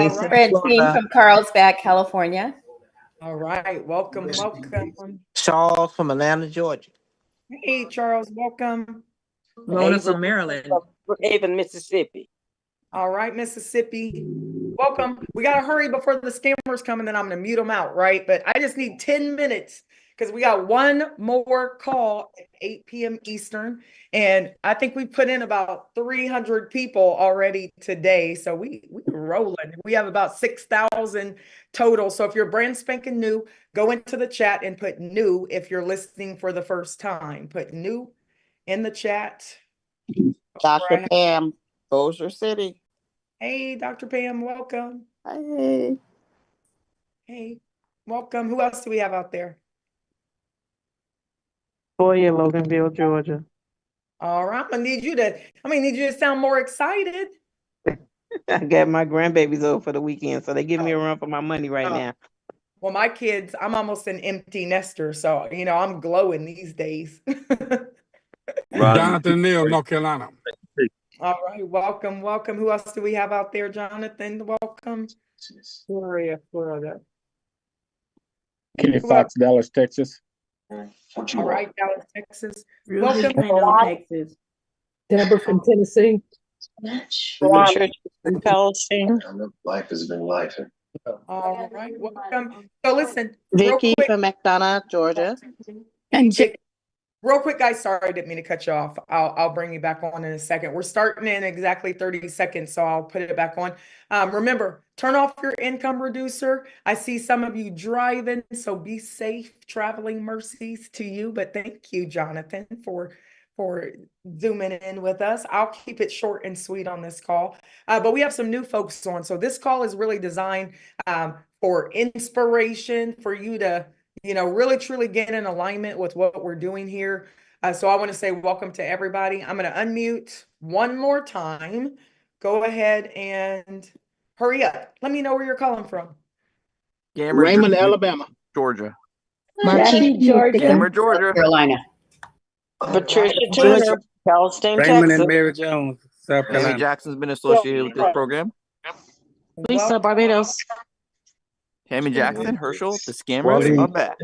All Jason, right. Francine from Carlsbad, California. All right. Welcome, welcome. Charles from Atlanta, Georgia. Hey, Charles, welcome. Lona from Maryland. Brookhaven, Mississippi. All right, Mississippi. Welcome. We got to hurry before the scammers come, and then I'm going to mute them out, right? But I just need 10 minutes because we got one more call at 8 p.m. Eastern. And I think we put in about 300 people already today. So we're rolling. We have about 6,000 total. So if you're brand spanking new, go into the chat and put new if you're listening for the first time. Put new in the chat. Dr. Pam, Bossier City. Hey, Dr. Pam, welcome. Hey. Hey, welcome. Who else do we have out there? Toya, Loganville, Georgia. All right, I'm gonna need you to sound more excited. I got my grandbabies over for the weekend, so they give me a run for my money right now. Well, my kids, I'm almost an empty nester, so I'm glowing these days. Jonathan Neal, North Carolina. All right, welcome. Who else do we have out there, Jonathan? Welcome. Florida. Kenny Fox, Dallas, Texas. All right, Dallas, Texas. Welcome, Texas. Deborah from Tennessee. Palestine. Life has been life. All right, welcome. So listen, Vicky from McDonough, Georgia. And real quick, guys, sorry, I didn't mean to cut you off. I'll bring you back on in a second. We're starting in exactly 30 seconds, so I'll put it back on. Remember, turn off your income reducer. I see some of you driving, so be safe. Traveling mercies to you. But thank you, Jonathan, for zooming in with us. I'll keep it short and sweet on this call. But we have some new folks on. So this call is really designed for inspiration, for you to really truly get in alignment with what we're doing here. So I want to say welcome to everybody. I'm going to unmute one more time. Go ahead and hurry up. Let me know where you're calling from. Raymond, Alabama. Georgia. Jackie, Georgia. Gamer, Georgia. Carolina. Patricia Turner, Palestine, Raymond Texas. and Mary Jones, South Amy Carolina. Jackson's been associated with this program. Lisa, Barbados. Tammy Jackson, Herschel, the scammers are back.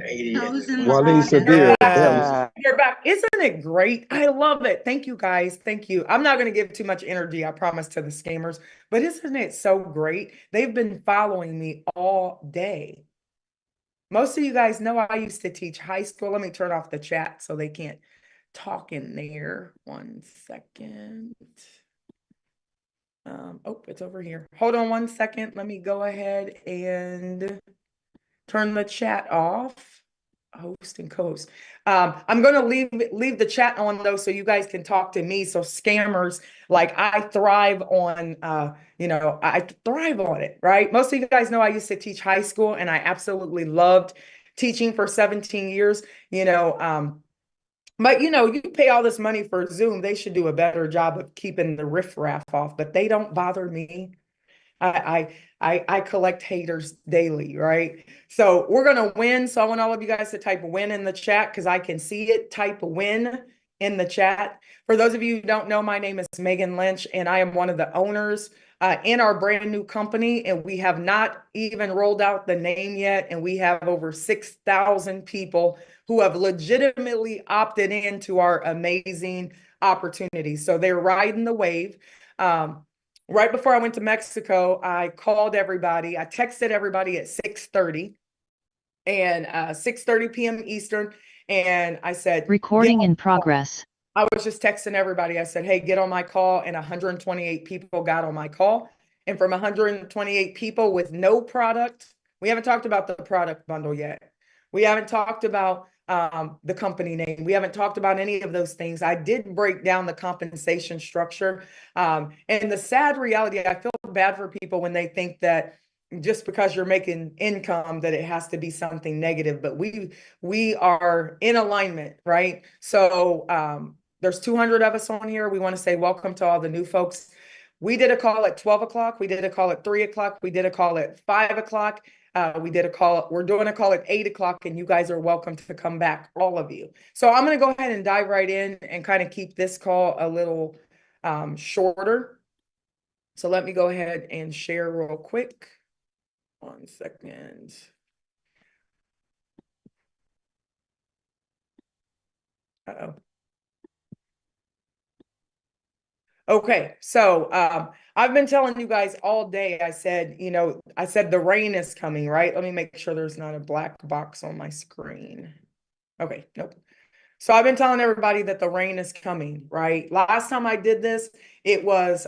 Wally Severe. You're back. Isn't it great? I love it. Thank you, guys. Thank you. I'm not going to give too much energy, I promise, to the scammers, but isn't it so great? They've been following me all day. Most of you guys know I used to teach high school. Let me turn off the chat so they can't talk in there. 1 second. Oh, it's over here. Hold on 1 second. Let me go ahead and turn the chat off. Host and co-host. I'm going to leave the chat on though, so you guys can talk to me. So scammers, like I thrive on, I thrive on it, right? Most of you guys know I used to teach high school, and I absolutely loved teaching for 17 years. But you pay all this money for Zoom. They should do a better job of keeping the riffraff off, but they don't bother me. I collect haters daily, right? So we're gonna win. So I want all of you guys to type win in the chat because I can see it. Type win in the chat. For those of you who don't know, my name is Megan Lynch, and I am one of the owners in our brand new company, and we have not even rolled out the name yet, and we have over 6,000 people who have legitimately opted into our amazing opportunities. So they're riding the wave. Right before I went to Mexico, I called everybody. I texted everybody at 6:30 and 6:30 p.m. Eastern. And I said, recording in progress. I was just texting everybody. I said, hey, get on my call. And 128 people got on my call. And from 128 people with no product, we haven't talked about the product bundle yet. We haven't talked about the company name. We haven't talked about any of those things. I did break down the compensation structure. And the sad reality, I feel bad for people when they think that just because you're making income that it has to be something negative, but we are in alignment, right? So there's 200 of us on here. We want to say welcome to all the new folks. We did a call at 12 o'clock. We did a call at 3 o'clock. We did a call at 5 o'clock. We're doing a call at 8 o'clock, and you guys are welcome to come back, all of you. So I'm going to go ahead and dive right in and kind of keep this call a little shorter. So let me go ahead and share real quick. 1 second. Uh-oh. Okay, so I've been telling you guys all day, I said the rain is coming, right? Let me make sure there's not a black box on my screen. Okay, nope. So I've been telling everybody that the rain is coming, right? Last time I did this, it was,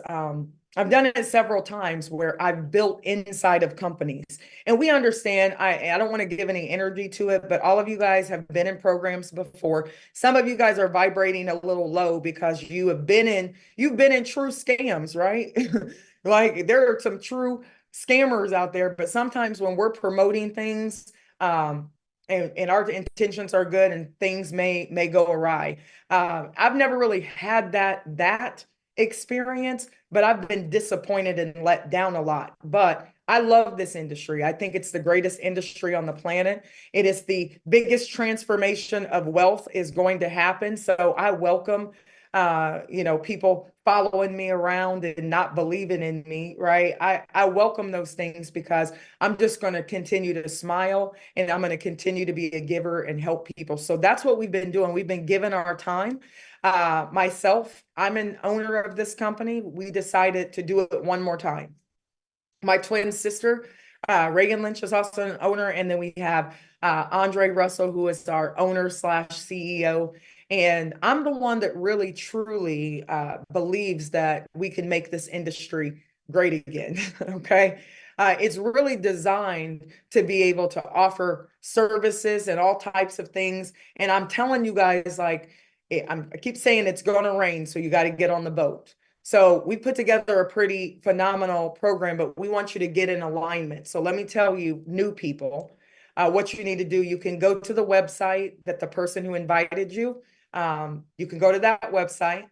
I've done it several times where I've built inside of companies. And we understand, I don't want to give any energy to it, but all of you guys have been in programs before. Some of you guys are vibrating a little low because you've been in true scams, right? Like there are some true scammers out there, but sometimes when we're promoting things, and our intentions are good and things may go awry. I've never really had that experience, but I've been disappointed and let down a lot. But I love this industry. I think it's the greatest industry on the planet. It is the biggest transformation of wealth is going to happen. So I welcome people following me around and not believing in me, right? I welcome those things because I'm just going to continue to smile and I'm going to continue to be a giver and help people. So that's what we've been doing. We've been giving our time. Myself, I'm an owner of this company. We decided to do it one more time. My twin sister, Reagan Lynch, is also an owner. And then we have Andre Russell, who is our owner / CEO. And I'm the one that really, truly believes that we can make this industry great again, okay? It's really designed to be able to offer services and all types of things. And I'm telling you guys, like, I keep saying it's going to rain, so you got to get on the boat. So we put together a pretty phenomenal program, but we want you to get in alignment. So let me tell you, new people, what you need to do. You can go to the website that the person who invited you, you can go to that website.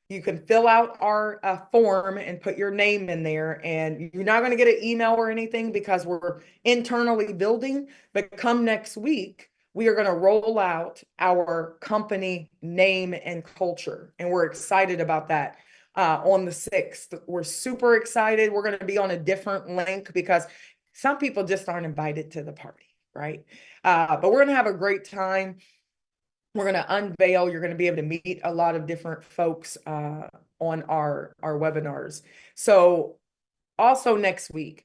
You can fill out our form and put your name in there, and you're not going to get an email or anything because we're internally building. But come next week, we are going to roll out our company name and culture, and we're excited about that. On the 6th, we're super excited. We're going to be on a different link because some people just aren't invited to the party, right? But we're going to have a great time. We're going to unveil. You're going to be able to meet a lot of different folks on our webinars. So also next week,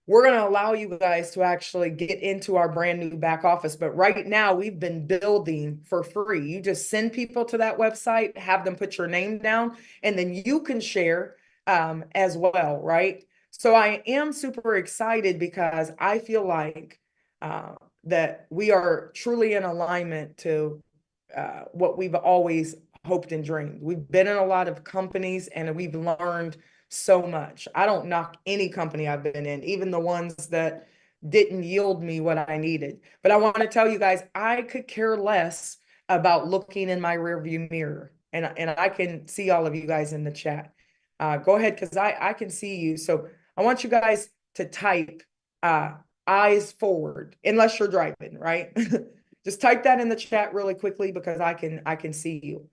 we're going to allow you guys to actually get into our brand new back office. But right now, we've been building for free. You just send people to that website, have them put your name down, and then you can share as well, right? So I am super excited because I feel like that we are truly in alignment to what we've always hoped and dreamed. We've been in a lot of companies and we've learned so much. I don't knock any company I've been in, even the ones that didn't yield me what I needed. But I want to tell you guys, I could care less about looking in my rearview mirror. And I can see all of you guys in the chat. Go ahead, because I can see you. So I want you guys to type eyes forward, unless you're driving, right? Just type that in the chat really quickly because I can see you.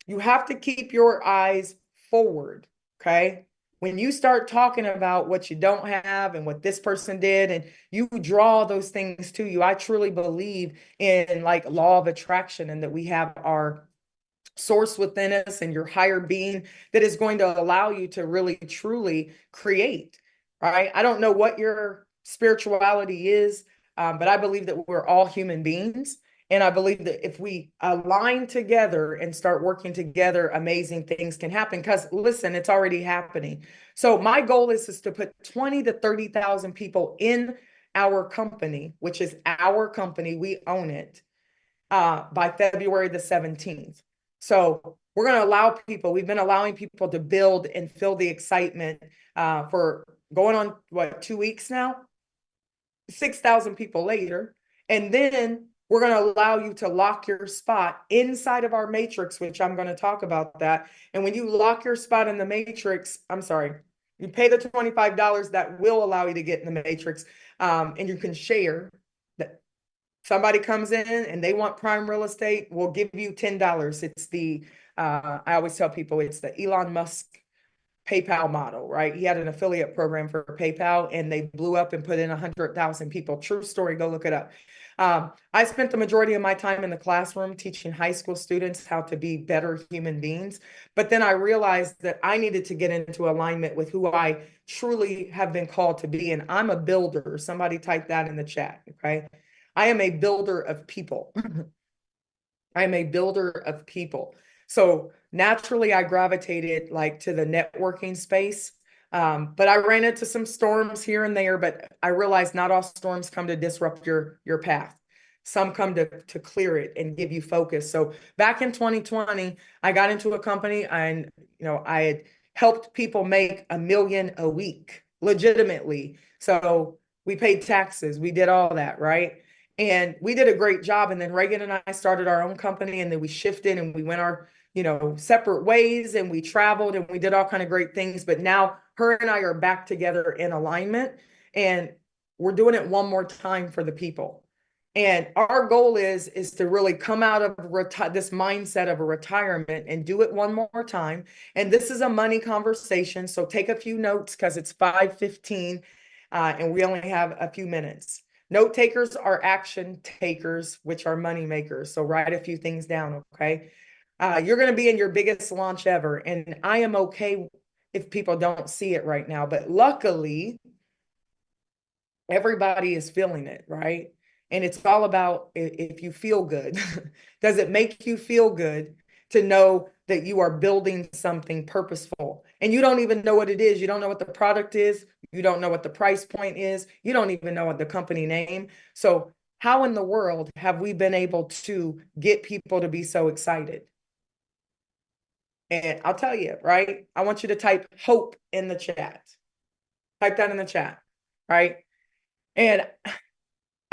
You have to keep your eyes forward. Okay. When you start talking about what you don't have and what this person did, and you draw those things to you, I truly believe in like law of attraction and that we have our source within us and your higher being that is going to allow you to really, truly create, right? I don't know what your spirituality is, but I believe that we're all human beings. And I believe that if we align together and start working together, amazing things can happen. Because listen, it's already happening. So my goal is to put 20 to 30,000 people in our company, which is our company. We own it by February the 17th. So we're going to allow people, we've been allowing people to build and feel the excitement for going on, 2 weeks now? 6,000 people later. And then we're going to allow you to lock your spot inside of our matrix, which I'm going to talk about that. And when you lock your spot in the matrix, you pay the $25 that will allow you to get in the matrix, and you can share that. Somebody comes in and they want prime real estate, we'll give you $10. It's the, I always tell people it's the Elon Musk PayPal model, right? He had an affiliate program for PayPal and they blew up and put in 100,000 people. True story, go look it up. I spent the majority of my time in the classroom teaching high school students how to be better human beings. But then I realized that I needed to get into alignment with who I truly have been called to be. And I'm a builder. Somebody type that in the chat, okay? I am a builder of people. I am a builder of people. So naturally I gravitated like to the networking space. But I ran into some storms here and there, but I realized not all storms come to disrupt your path. Some come to clear it and give you focus. So back in 2020, I got into a company and, I had helped people make $1 million a week legitimately. So we paid taxes, we did all that, right? And we did a great job. And then Reagan and I started our own company, and then we shifted and we went our, separate ways, and we traveled and we did all kind of great things. But now her and I are back together in alignment, and we're doing it one more time for the people. And our goal is to really come out of this mindset of a retirement and do it one more time. And this is a money conversation. So take a few notes because it's 5:15 and we only have a few minutes. Note takers are action takers, which are money makers. So write a few things down, okay? You're going to be in your biggest launch ever. And I am okay if people don't see it right now. But luckily, everybody is feeling it, right? And it's all about if you feel good. Does it make you feel good to know that you are building something purposeful? And you don't even know what it is. You don't know what the product is. You don't know what the price point is. You don't even know what the company name. So how in the world have we been able to get people to be so excited? And I'll tell you, right? I want you to type hope in the chat. Type that in the chat, right? And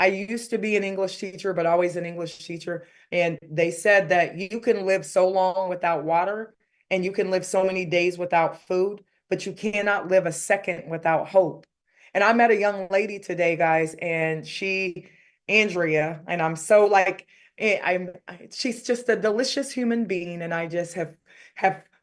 I used to be an English teacher, but always an English teacher. And they said that you can live so long without water and you can live so many days without food, but you cannot live a second without hope. And I met a young lady today, guys, and Andrea, and I'm so like, she's just a delicious human being. And I just have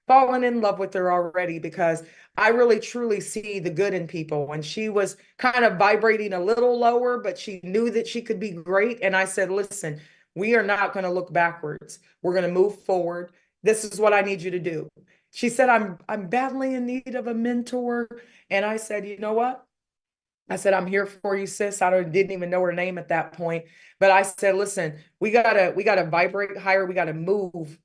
fallen in love with her already because I really truly see the good in people. And she was kind of vibrating a little lower, but she knew that she could be great. And I said, listen, we are not going to look backwards. We're going to move forward. This is what I need you to do. She said, I'm badly in need of a mentor. And I said, you know what? I said, I'm here for you, sis. Didn't even know her name at that point. But I said, listen, we gotta vibrate higher. We gotta move,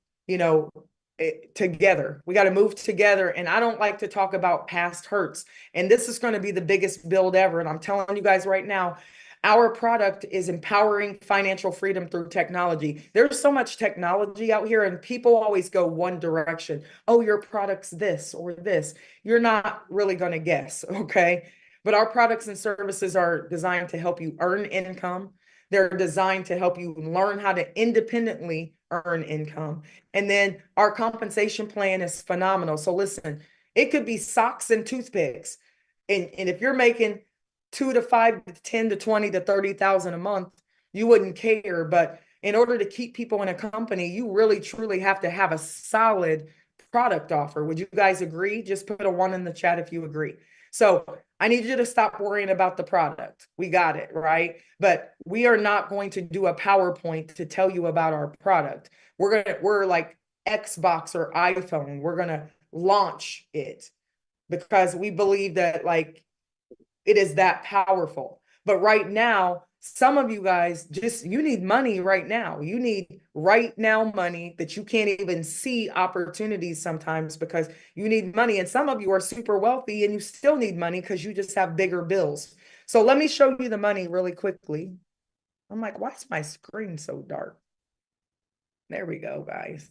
together. We got to move together. And I don't like to talk about past hurts. And this is going to be the biggest build ever. And I'm telling you guys right now, our product is empowering financial freedom through technology. There's so much technology out here and people always go one direction. Oh, your product's this or this. You're not really going to guess. Okay. But our products and services are designed to help you earn income. They're designed to help you learn how to independently earn income. And then our compensation plan is phenomenal. So listen, it could be socks and toothpicks. And if you're making 2 to 5 to 10 to 20 to 30,000 a month, you wouldn't care. But in order to keep people in a company, you really truly have to have a solid product offer. Would you guys agree? Just put a 1 in the chat if you agree. So I need you to stop worrying about the product. We got it, right? But we are not going to do a PowerPoint to tell you about our product. We're like Xbox or iPhone. We're going to launch it because we believe that like it is that powerful. But right now, some of you guys you need money right now. You need right now money that you can't even see opportunities sometimes because you need money. And some of you are super wealthy and you still need money because you just have bigger bills. So let me show you the money really quickly. I'm like, why is my screen so dark? There we go, guys.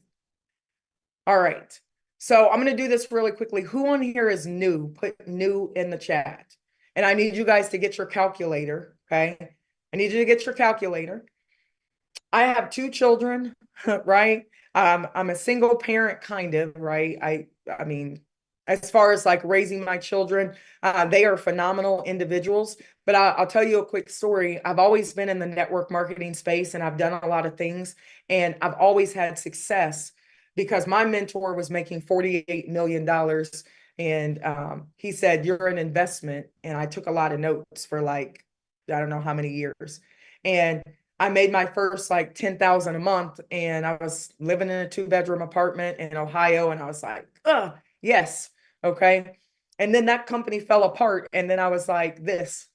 All right. So I'm going to do this really quickly. Who on here is new? Put new in the chat. And I need you guys to get your calculator, okay? I need you to get your calculator. I have 2 children, right? I'm a single parent, kind of, right? I mean, as far as like raising my children, they are phenomenal individuals. But I'll tell you a quick story. I've always been in the network marketing space and I've done a lot of things and I've always had success because my mentor was making $48 million And he said, "You're an investment." And I took a lot of notes for like, I don't know how many years. And I made my first like 10,000 a month, and I was living in a 2-bedroom apartment in Ohio. And I was like, yes. Okay. And then that company fell apart. And then I was like, this,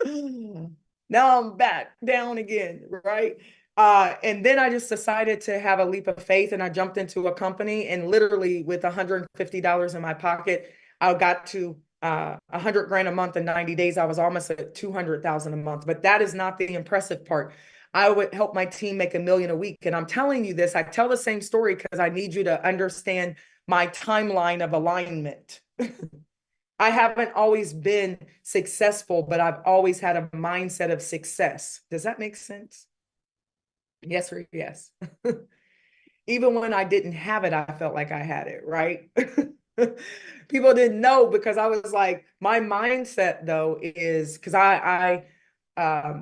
now I'm back down again. Right. And then I just decided to have a leap of faith, and I jumped into a company, and literally with $150 in my pocket, I got to 100 grand a month in 90 days. I was almost at 200,000 a month, but that is not the impressive part. I would help my team make $1 million a week. And I'm telling you this, I tell the same story because I need you to understand my timeline of alignment. I haven't always been successful, but I've always had a mindset of success. Does that make sense? Yes or yes? Even when I didn't have it, I felt like I had it, right? People didn't know, because I was like, my mindset though is, because I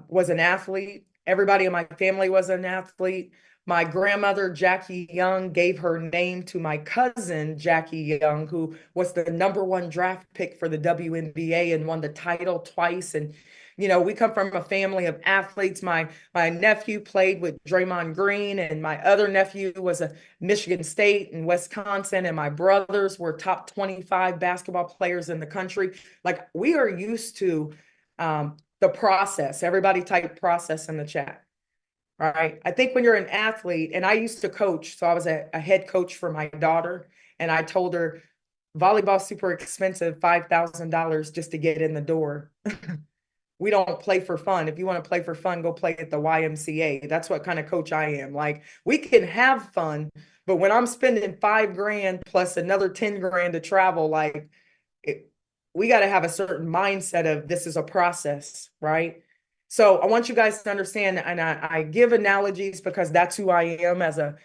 was an athlete. Everybody in my family was an athlete. My grandmother, Jackie Young, gave her name to my cousin, Jackie Young, who was the #1 draft pick for the WNBA and won the title twice. And, you know, we come from a family of athletes. My nephew played with Draymond Green, and my other nephew was a Michigan State and Wisconsin, and my brothers were top 25 basketball players in the country. Like, we are used to the process. Everybody type process in the chat. All right. I think when you're an athlete, and I used to coach, so I was a head coach for my daughter, and I told her volleyball's super expensive, $5,000 just to get in the door. We don't play for fun. If you want to play for fun, go play at the YMCA. That's what kind of coach I am. Like, we can have fun, but when I'm spending 5 grand plus another 10 grand to travel, like, we got to have a certain mindset of this is a process, right? So I want you guys to understand, and I give analogies because that's who I am as a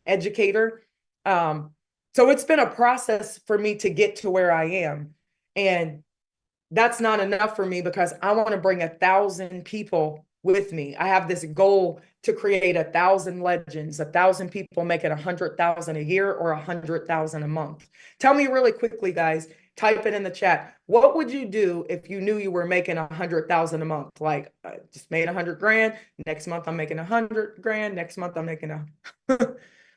educator. So it's been a process for me to get to where I am. And that's not enough for me, because I want to bring 1,000 people with me. I have this goal to create 1,000 legends, 1,000 people making 100,000 a year or 100,000 a month. Tell me really quickly, guys. Type it in the chat. What would you do if you knew you were making 100,000 a month? Like, I just made 100 grand. Next month I'm making 100 grand. Next month I'm making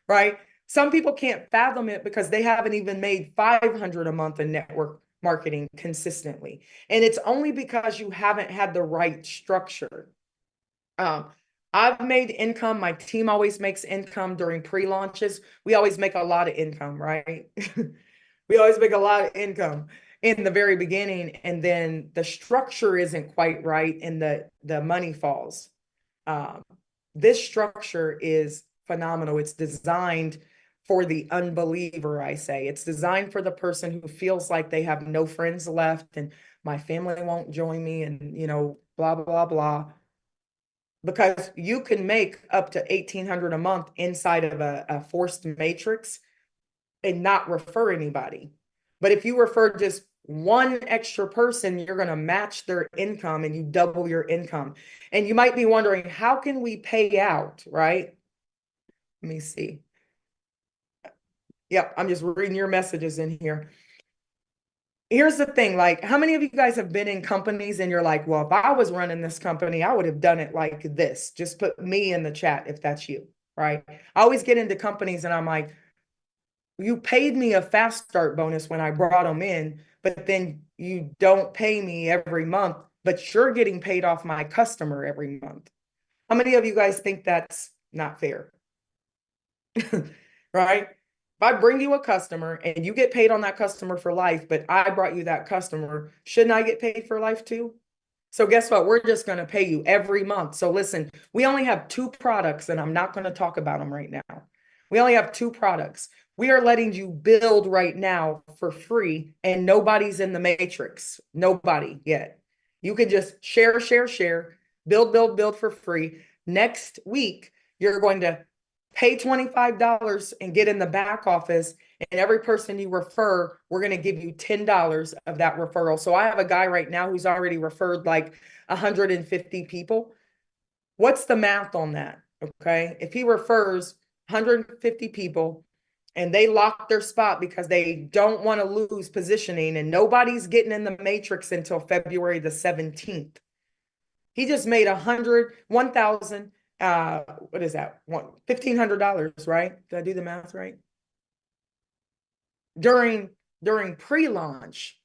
right? Some people can't fathom it because they haven't even made 500 a month in network marketing consistently. And it's only because you haven't had the right structure. I've made income. My team always makes income during pre-launches. We always make a lot of income, right? We always make a lot of income in the very beginning, and then the structure isn't quite right, and the money falls. This structure is phenomenal. It's designed for the unbeliever, I say. It's designed for the person who feels like they have no friends left, and my family won't join me, and, you know, blah, blah, blah. Because you can make up to 1,800 a month inside of a forced matrix and not refer anybody. But if you refer just one extra person, you're going to match their income and you double your income. And you might be wondering, how can we pay out, right? Let me see. Yep, I'm just reading your messages in here. Here's the thing, like, how many of you guys have been in companies and you're like, well, if I was running this company, I would have done it like this. Just put me in the chat if that's you, right? I always get into companies and I'm like, you paid me a fast start bonus when I brought them in, but then you don't pay me every month, but you're getting paid off my customer every month. How many of you guys think that's not fair? Right? If I bring you a customer and you get paid on that customer for life, but I brought you that customer, shouldn't I get paid for life too? So guess what? We're just going to pay you every month. So listen, we only have 2 products, and I'm not going to talk about them right now. We only have 2 products. We are letting you build right now for free, and nobody's in the matrix. Nobody yet. You can just share, build for free. Next week, you're going to pay $25 and get in the back office, and every person you refer, we're going to give you $10 of that referral. So I have a guy right now who's already referred like 150 people. What's the math on that? Okay. If he refers 150 people and they locked their spot because they don't want to lose positioning, and nobody's getting in the matrix until February the 17th. He just made $1,000, what is that? $1,500, right? Did I do the math right? During pre-launch.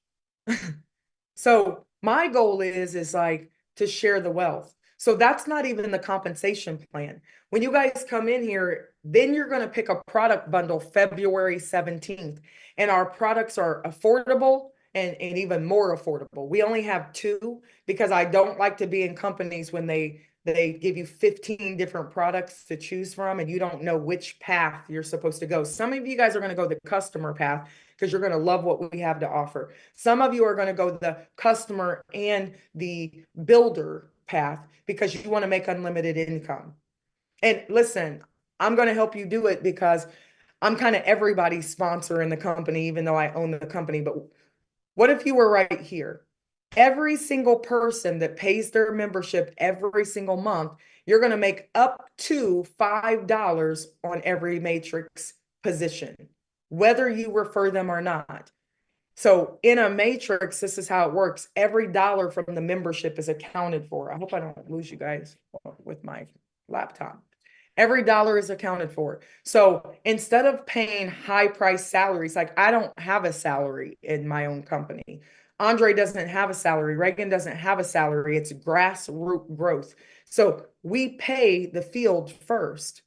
So my goal is like to share the wealth. So that's not even the compensation plan. When you guys come in here, then you're going to pick a product bundle February 17th. And our products are affordable and even more affordable. We only have 2 because I don't like to be in companies when they give you 15 different products to choose from and you don't know which path you're supposed to go. Some of you guys are going to go the customer path because you're going to love what we have to offer. Some of you are going to go the customer and the builder path because you want to make unlimited income. And listen, I'm going to help you do it because I'm kind of everybody's sponsor in the company, even though I own the company. But what if you were right here? Every single person that pays their membership every single month, you're going to make up to $5 on every matrix position, whether you refer them or not. So in a matrix, this is how it works. Every dollar from the membership is accounted for. I hope I don't lose you guys with my laptop. Every dollar is accounted for. So instead of paying high price salaries, like I don't have a salary in my own company. Andre doesn't have a salary. Reagan doesn't have a salary. It's grassroots growth. So we pay the field first.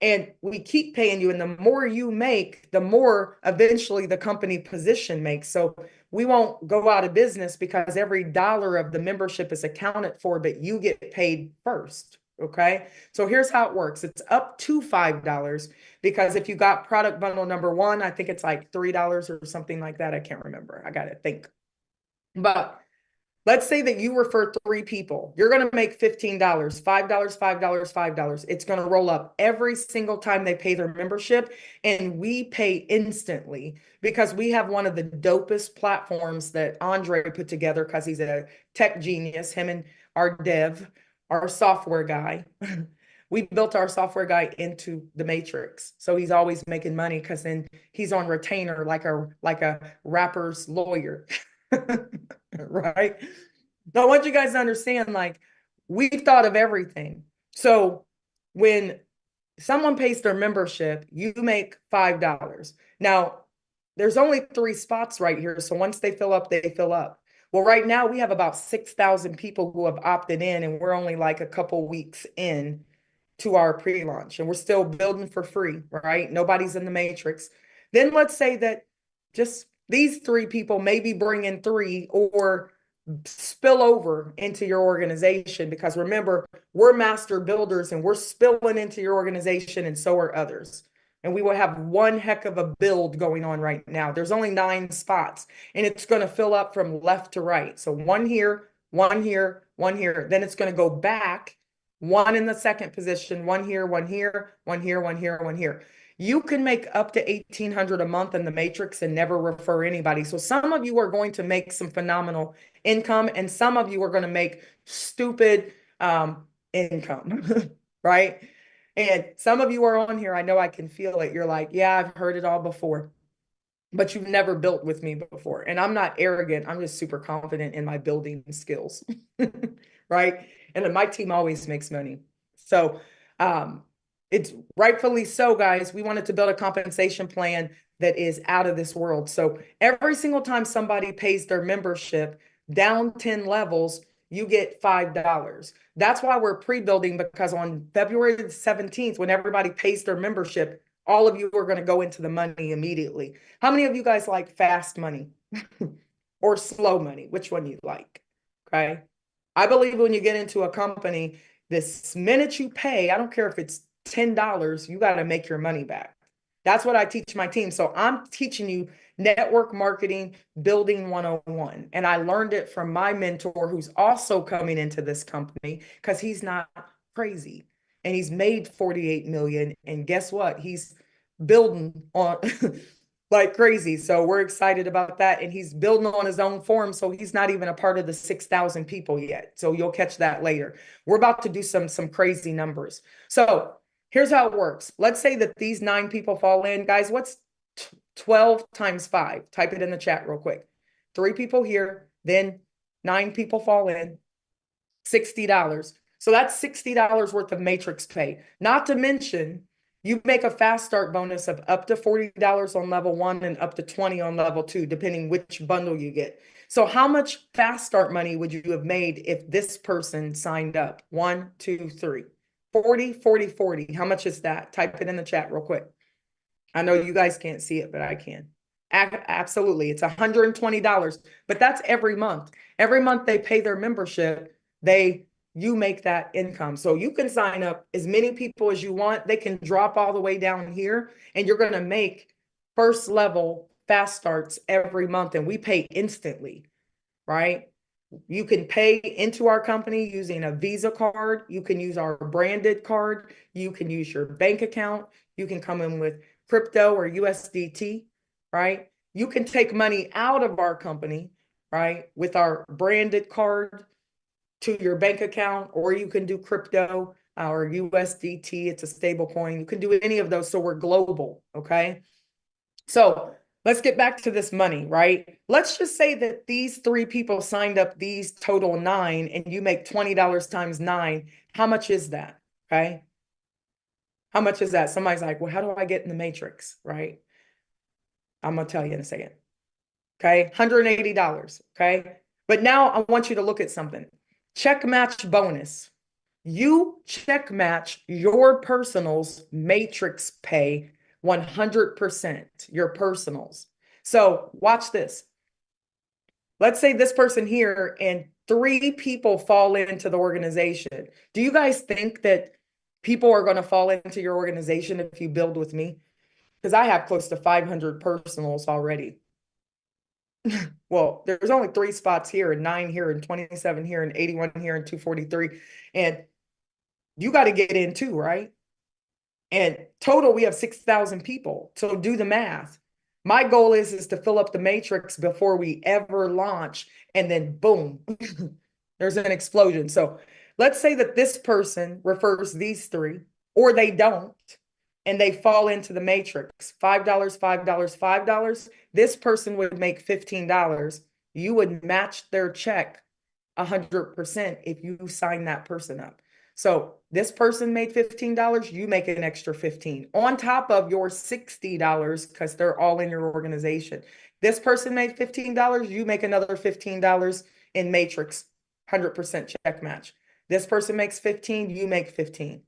And we keep paying you. And the more you make, the more eventually the company position makes. So we won't go out of business because every dollar of the membership is accounted for, but you get paid first. Okay. So here's how it works. It's up to $5 because if you got product bundle number 1, I think it's like $3 or something like that. I can't remember. I got to think. But let's say that you refer 3 people. You're going to make $15, $5, $5, $5. It's going to roll up every single time they pay their membership. And we pay instantly because we have one of the dopest platforms that Andre put together because he's a tech genius, him and our dev, our software guy. We built our software guy into the matrix. So he's always making money because then he's on retainer like a rapper's lawyer. Right? Now, I want you guys to understand, like, we've thought of everything. So when someone pays their membership, you make $5. Now, there's only 3 spots right here. So once they fill up, they fill up. Well, right now we have about 6,000 people who have opted in, and we're only like a couple weeks in to our pre-launch, and we're still building for free, right? Nobody's in the matrix. Then let's say that just these 3 people maybe bring in 3 or spill over into your organization, because remember, we're master builders and we're spilling into your organization, and so are others. And we will have one heck of a build going on right now. There's only 9 spots, and it's going to fill up from left to right. So 1 here, 1 here, 1 here. Then it's going to go back, 1 in the second position, 1 here, 1 here, 1 here, 1 here, 1 here. You can make up to $1,800 a month in the matrix and never refer anybody. So some of you are going to make some phenomenal income, and some of you are going to make stupid income, right? And some of you are on here, I know I can feel it. You're like, yeah, I've heard it all before, but you've never built with me before. And I'm not arrogant. I'm just super confident in my building skills, right? And then my team always makes money. So it's rightfully so, guys. We wanted to build a compensation plan that is out of this world. So every single time somebody pays their membership down 10 levels, you get $5. That's why we're pre-building, because on February the 17th, when everybody pays their membership, all of you are going to go into the money immediately. How many of you guys like fast money or slow money? Which one you like? Okay. I believe when you get into a company, this minute you pay, I don't care if it's $10, you got to make your money back. That's what I teach my team. So I'm teaching you network marketing, building 101. And I learned it from my mentor, who's also coming into this company, because he's not crazy and he's made 48 million. And guess what? He's building on like crazy. So we're excited about that. And he's building on his own form. So he's not even a part of the 6,000 people yet. So you'll catch that later. We're about to do some crazy numbers. So here's how it works. Let's say that these 9 people fall in. Guys, what's 12 times 5? Type it in the chat real quick. 3 people here, then 9 people fall in, $60. So that's $60 worth of matrix pay. Not to mention, you make a fast start bonus of up to $40 on level 1 and up to 20 on level 2, depending which bundle you get. So how much fast start money would you have made if this person signed up? 1, 2, 3. 40, 40, 40. How much is that? Type it in the chat real quick. I know you guys can't see it, but I can. Absolutely. It's $120, but that's every month. Every month they pay their membership, you make that income. So you can sign up as many people as you want. They can drop all the way down here, and you're going to make first level fast starts every month, and we pay instantly, right? You can pay into our company using a Visa card. You can use our branded card. You can use your bank account. You can come in with crypto or USDT, right? You can take money out of our company, right, with our branded card to your bank account, or you can do crypto or USDT. It's a stable coin. You can do any of those. So we're global, okay? So let's get back to this money, right? Let's just say that these 3 people signed up, these total 9, and you make $20 times 9. How much is that, okay? How much is that? Somebody's like, well, how do I get in the matrix, right? I'm going to tell you in a second, okay? $180, okay? But now I want you to look at something. Check match bonus. You check match your personals matrix pay 100%, your personals. So watch this. Let's say this person here and 3 people fall into the organization. Do you guys think that people are going to fall into your organization if you build with me? Because I have close to 500 personals already. Well, there's only 3 spots here and 9 here and 27 here and 81 here and 243. And you got to get in too, right? And total, we have 6,000 people. So do the math. My goal is to fill up the matrix before we ever launch. And then boom, there's an explosion. So let's say that this person refers these 3, or they don't, and they fall into the matrix. $5, $5, $5. This person would make $15. You would match their check 100% if you sign that person up. So this person made $15, you make an extra $15 on top of your $60 because they're all in your organization. This person made $15, you make another $15 in matrix, 100% check match. This person makes 15, you make 15.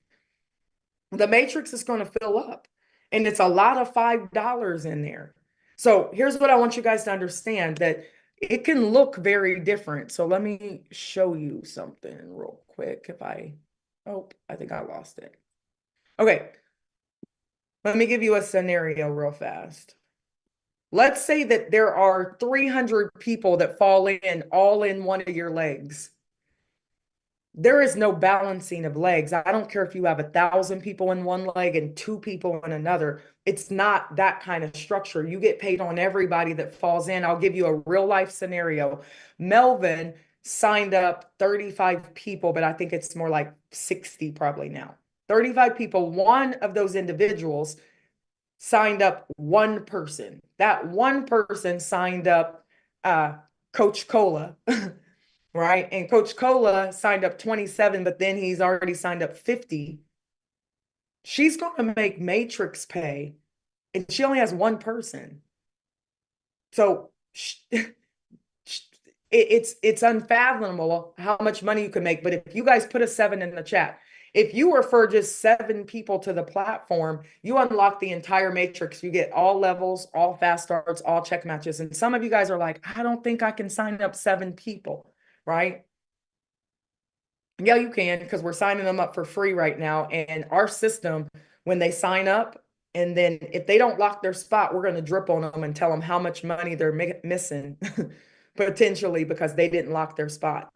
The matrix is going to fill up, and it's a lot of $5 in there. So here's what I want you guys to understand, that it can look very different. So let me show you something real quick. Oh, I think I lost it. Okay. Let me give you a scenario real fast. Let's say that there are 300 people that fall in all in one of your legs. There is no balancing of legs. I don't care if you have 1,000 people in one leg and 2 people in another. It's not that kind of structure. You get paid on everybody that falls in. I'll give you a real life scenario. Melvin signed up 35 people, but I think it's more like 60 probably now. 35 people. One of those individuals signed up 1 person. That 1 person signed up Coach Cola. Right? And Coach Cola signed up 27, but then he's already signed up 50. She's going to make matrix pay, and she only has 1 person. So it's unfathomable how much money you can make. But if you guys put a 7 in the chat, if you refer just 7 people to the platform, you unlock the entire matrix. You get all levels, all fast starts, all check matches. And some of you guys are like, I don't think I can sign up 7 people. Right? Yeah, you can, because we're signing them up for free right now. And our system, when they sign up, and then if they don't lock their spot, we're going to drip on them and tell them how much money they're missing potentially because they didn't lock their spot.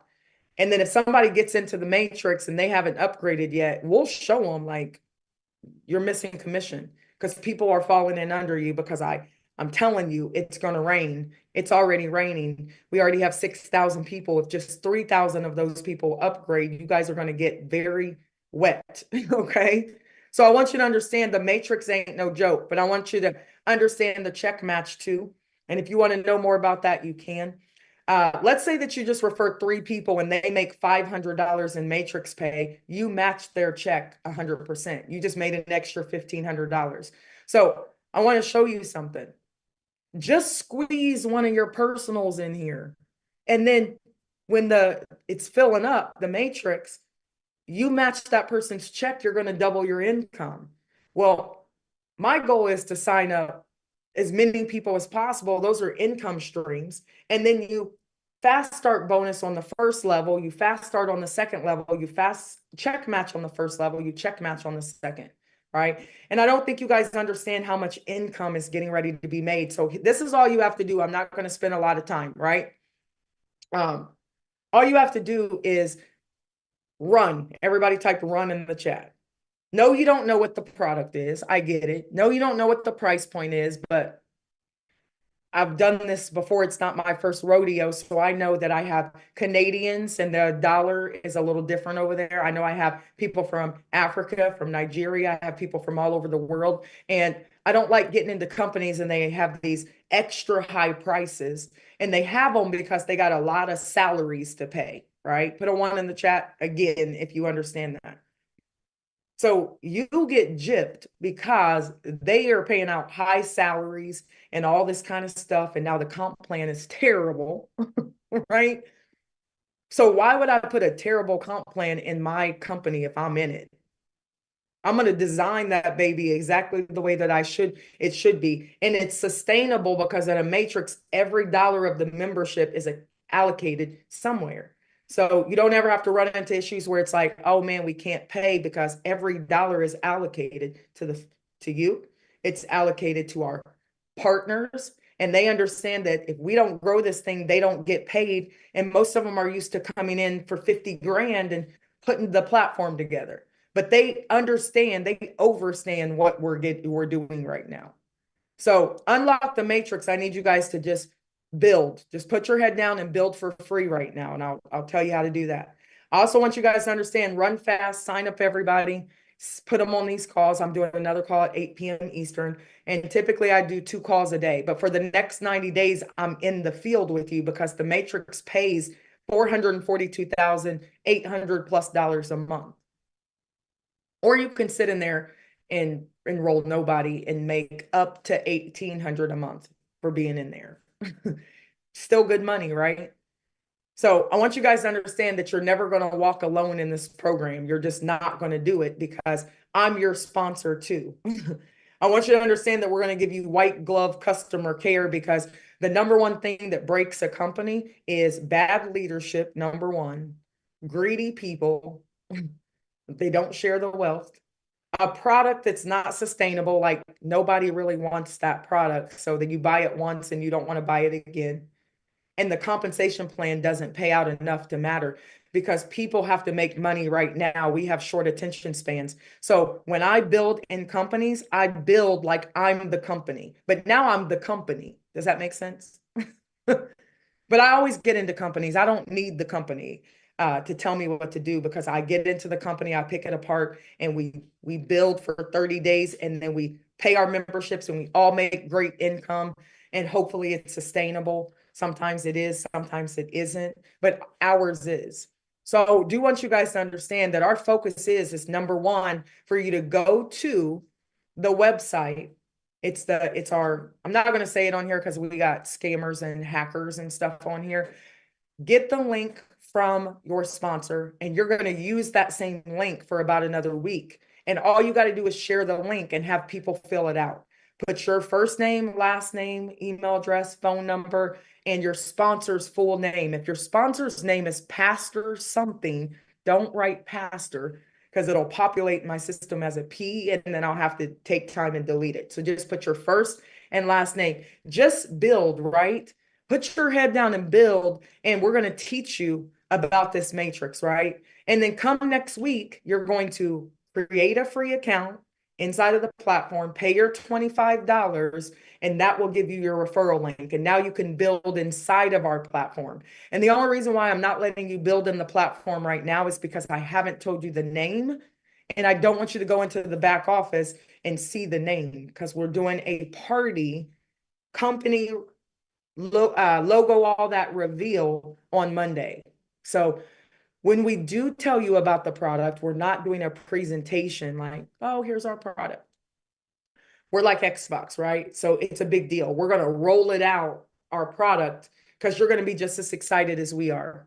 And then if somebody gets into the matrix and they haven't upgraded yet, we'll show them like you're missing commission because people are falling in under you because I'm telling you, it's going to rain. It's already raining. We already have 6,000 people. If just 3,000 of those people upgrade, you guys are going to get very wet. Okay. So I want you to understand the matrix ain't no joke, but I want you to understand the check match too. And if you want to know more about that, you can. Let's say that you just refer 3 people and they make $500 in matrix pay. You match their check 100%. You just made an extra $1,500. So I want to show you something. Just squeeze one of your personals in here. And then when it's filling up, the matrix, you match that person's check, you're going to double your income. Well, my goal is to sign up as many people as possible. Those are income streams. And then you fast start bonus on the first level, you fast start on the second level, you fast check match on the first level, you check match on the second, right? And I don't think you guys understand how much income is getting ready to be made. So this is all you have to do. I'm not going to spend a lot of time, right? All you have to do is run. Everybody type run in the chat. No, you don't know what the product is. I get it. No, you don't know what the price point is, but I've done this before. It's not my first rodeo. So I know that I have Canadians and the dollar is a little different over there. I know I have people from Africa, from Nigeria. I have people from all over the world. And I don't like getting into companies and they have these extra high prices, and they have them because they got a lot of salaries to pay, right? Put a 1 in the chat again, if you understand that. So you get gypped because they are paying out high salaries and all this kind of stuff. And now the comp plan is terrible, right? So why would I put a terrible comp plan in my company if I'm in it? I'm going to design that baby exactly the way that it should be. And it's sustainable because in a matrix, every dollar of the membership is allocated somewhere. So you don't ever have to run into issues where it's like, oh man, we can't pay because every dollar is allocated to you. It's allocated to our partners. And they understand that if we don't grow this thing, they don't get paid. And most of them are used to coming in for 50 grand and putting the platform together. But they understand, they overstand what we're doing right now. So unlock the matrix. I need you guys to just build. Just put your head down and build for free right now. And I'll tell you how to do that. I also want you guys to understand, run fast, sign up everybody, put them on these calls. I'm doing another call at 8 p.m. Eastern. And typically I do 2 calls a day. But for the next 90 days, I'm in the field with you because the matrix pays $442,800+ a month. Or you can sit in there and enroll nobody and make up to $1,800 a month for being in there. Still good money, right? So I want you guys to understand that you're never going to walk alone in this program. You're just not going to do it because I'm your sponsor too. I want you to understand that we're going to give you white glove customer care because the number one thing that breaks a company is bad leadership, number one, greedy people. They don't share the wealth. A product that's not sustainable, like nobody really wants that product, so that you buy it once and you don't want to buy it again. And the compensation plan doesn't pay out enough to matter because people have to make money right now. We have short attention spans. So when I build in companies, I build like I'm the company, but now I'm the company. Does that make sense? But I always get into companies. I don't need the company to tell me what to do because I get into the company, I pick it apart, and we build for 30 days, and then we pay our memberships, and we all make great income, and hopefully it's sustainable. Sometimes it is, sometimes it isn't, but ours is. So I do want you guys to understand that our focus is number one, for you to go to the website. I'm not going to say it on here because we got scammers and hackers and stuff on here. Get the link from your sponsor, and you're going to use that same link for about another week. And all you got to do is share the link and have people fill it out. Put your first name, last name, email address, phone number, and your sponsor's full name. If your sponsor's name is Pastor something, don't write Pastor because it'll populate my system as a P, and then I'll have to take time and delete it. So just put your first and last name. Just build, right? Put your head down and build, and we're going to teach you about this matrix, right? And then come next week, you're going to create a free account inside of the platform, pay your $25, and that will give you your referral link. And now you can build inside of our platform. And the only reason why I'm not letting you build in the platform right now is because I haven't told you the name And I don't want you to go into the back office and see the name because we're doing a party, company logo, all that reveal on Monday. So when we do tell you about the product, we're not doing a presentation like, oh, here's our product. We're like Xbox, right? So it's a big deal. We're going to roll it out, our product, because you're going to be just as excited as we are.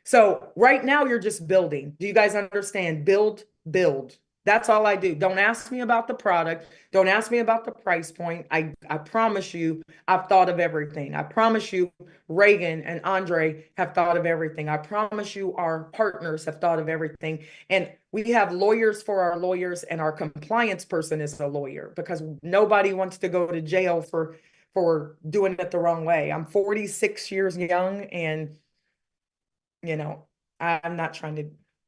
So right now you're just building. Do you guys understand? Build, build. That's all I do. Don't ask me about the product. Don't ask me about the price point. I promise you, I've thought of everything. I promise you, Reagan and Andre have thought of everything. I promise you, our partners have thought of everything. And we have lawyers for our lawyers, and our compliance person is a lawyer because nobody wants to go to jail for doing it the wrong way. I'm 46 years young, and you know, I'm not trying to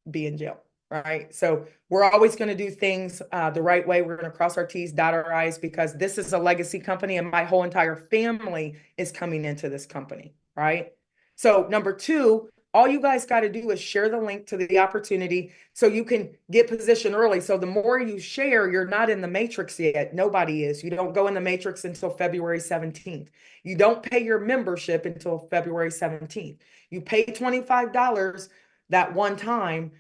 be in jail. Right. So we're always going to do things the right way. We're going to cross our T's, dot our I's, because this is a legacy company and my whole entire family is coming into this company. Right. So number two, all you guys got to do is share the link to the opportunity so you can get positioned early. So the more you share, you're not in the matrix yet. Nobody is. You don't go in the matrix until February 17th. You don't pay your membership until February 17th. You pay $25 that one time,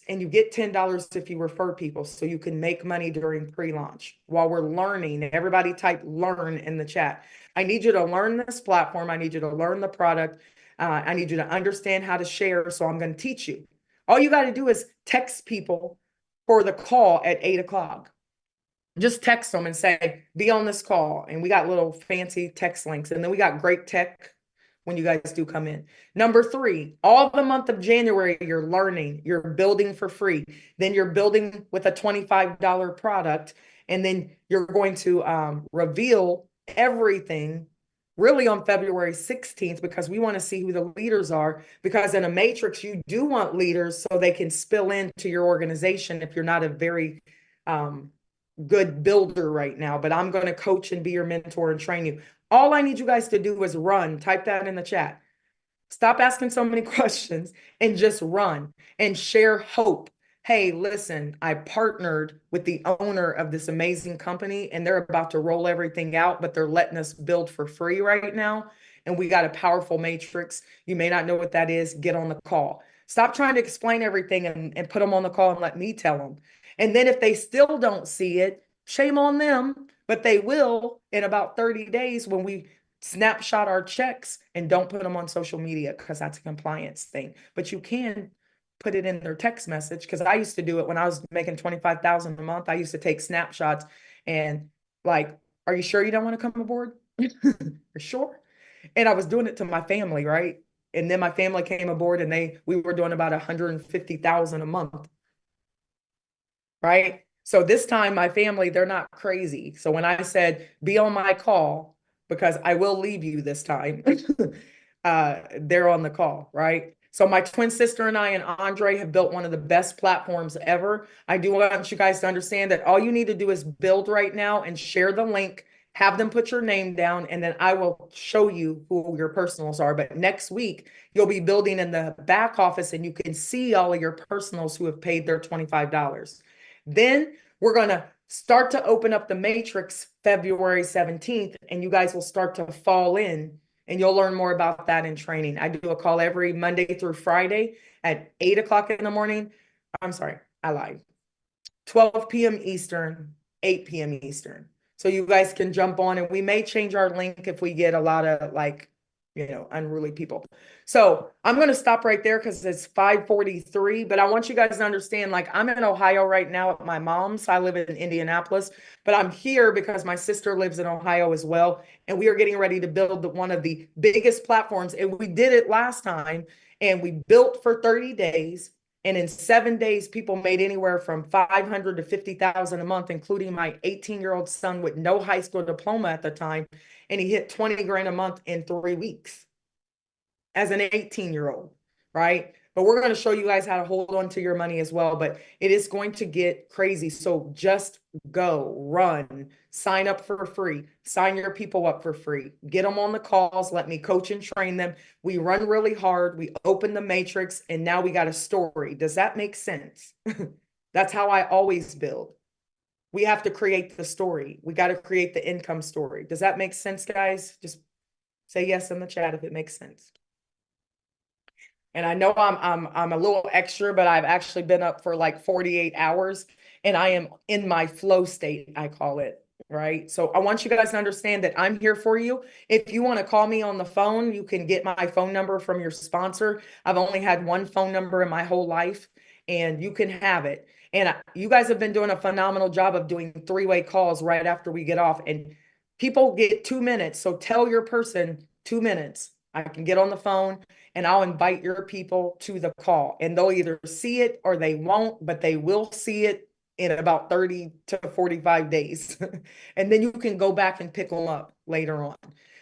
and you get $10 if you refer people, so you can make money during pre-launch while we're learning. Everybody type learn in the chat. I need you to learn this platform. I need you to learn the product. I need you to understand how to share. So I'm going to teach you. All you got to do is text people for the call at 8 o'clock. Just text them and say, be on this call. And we got little fancy text links. And then we got great tech when you guys do come in. Number three, all the month of January, you're learning, you're building for free. Then you're building with a $25 product. And then you're going to reveal everything really on February 16th, because we want to see who the leaders are, because in a matrix, you do want leaders so they can spill into your organization if you're not a very good builder right now. But I'm going to coach and be your mentor and train you. All I need you guys to do is run. Type that in the chat. Stop asking so many questions and just run and share hope. Hey, listen, I partnered with the owner of this amazing company and they're about to roll everything out, but they're letting us build for free right now. And we got a powerful matrix. You may not know what that is. Get on the call. Stop trying to explain everything and put them on the call and let me tell them. And then if they still don't see it, shame on them, but they will in about 30 days when we snapshot our checks, and don't put them on social media because that's a compliance thing. But you can put it in their text message, because I used to do it when I was making $25,000 a month. I used to take snapshots and like, are you sure you don't want to come aboard? You're sure? And I was doing it to my family, right? And then my family came aboard and we were doing about $150,000 a month. Right? So this time my family, they're not crazy. So when I said, be on my call, because I will leave you this time, they're on the call, right? So my twin sister and I and Andre have built one of the best platforms ever. I do want you guys to understand that all you need to do is build right now and share the link, have them put your name down, and then I will show you who your personals are. But next week, you'll be building in the back office and you can see all of your personals who have paid their $25. Then we're going to start to open up the matrix February 17th, and you guys will start to fall in, and you'll learn more about that in training. I do a call every Monday through Friday at 8 o'clock in the morning. I'm sorry, I lied. 12 p.m. Eastern, 8 p.m. Eastern. So you guys can jump on, and we may change our link if we get a lot of unruly people. So I'm going to stop right there because it's 5:43, but I want you guys to understand, I'm in Ohio right now at my mom's. I live in Indianapolis, but I'm here because my sister lives in Ohio as well. And we are getting ready to build one of the biggest platforms. And we did it last time, and we built for 30 days. And in 7 days, people made anywhere from $500 to $50,000 a month, including my 18-year-old son with no high school diploma at the time. And he hit 20 grand a month in 3 weeks as an 18-year-old, right? But we're going to show you guys how to hold on to your money as well. But it is going to get crazy. So just go, run, sign up for free, sign your people up for free, get them on the calls, let me coach and train them. We run really hard. We open the matrix, and now we got a story. Does that make sense? That's how I always build. We have to create the story. We got to create the income story. Does that make sense, guys? Just say yes in the chat if it makes sense. And I know I'm a little extra, but I've actually been up for like 48 hours and I am in my flow state, I call it, right? So I want you guys to understand that I'm here for you. If you want to call me on the phone, you can get my phone number from your sponsor. I've only had one phone number in my whole life and you can have it. And you guys have been doing a phenomenal job of doing 3-way calls right after we get off, and people get 2 minutes. So tell your person 2 minutes. I can get on the phone and I'll invite your people to the call, and they'll either see it or they won't, but they will see it in about 30 to 45 days. And then you can go back and pick them up later on.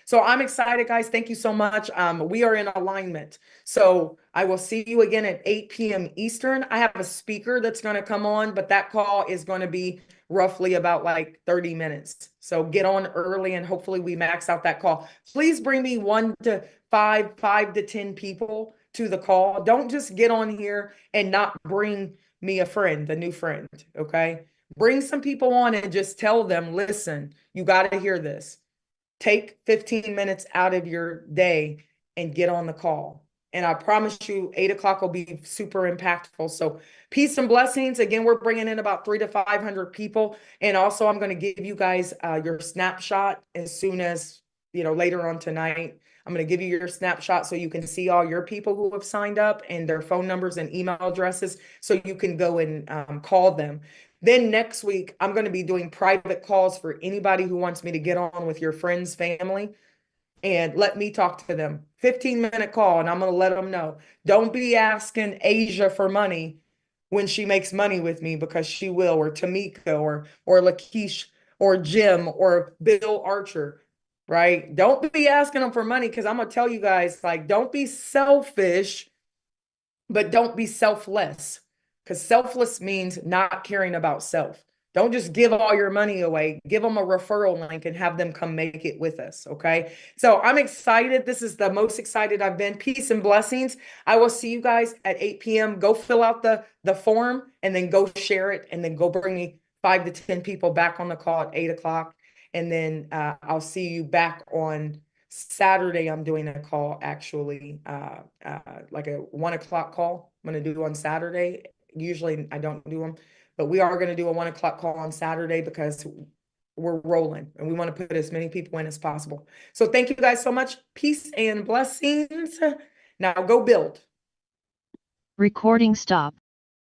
So I'm excited, guys. Thank you so much. We are in alignment. So I will see you again at 8 p.m. Eastern. I have a speaker that's going to come on, but that call is going to be roughly about like 30 minutes. So get on early and hopefully we max out that call. Please bring me 1 to 5 to 10 people to the call. Don't just get on here and not bring me a new friend, okay? Bring some people on and just tell them, listen, you got to hear this. Take 15 minutes out of your day and get on the call. And I promise you 8 o'clock will be super impactful. So peace and blessings. Again, we're bringing in about 300 to 500 people. And also I'm going to give you guys your snapshot as soon as, later on tonight. I'm going to give you your snapshot so you can see all your people who have signed up and their phone numbers and email addresses so you can go and call them. Then next week, I'm going to be doing private calls for anybody who wants me to get on with your friends, family, and let me talk to them. 15-minute call, and I'm going to let them know. Don't be asking Asia for money when she makes money with me, because she will, or Tamika, or Lakeisha, or Jim, or Bill Archer, right? Don't be asking them for money, because I'm going to tell you guys, like, don't be selfish, but don't be selfless. Because selfless means not caring about self. Don't just give all your money away. Give them a referral link and have them come make it with us, okay? So I'm excited. This is the most excited I've been. Peace and blessings. I will see you guys at 8 p.m. Go fill out the form and then go share it, and then go bring me 5 to 10 people back on the call at 8 o'clock. And then I'll see you back on Saturday. I'm doing a call, actually, like a 1 o'clock call. I'm going to do on Saturday. Usually I don't do them, but we are going to do a 1 o'clock call on Saturday because we're rolling and we want to put as many people in as possible. So thank you guys so much. Peace and blessings. Now go build. Recording stop.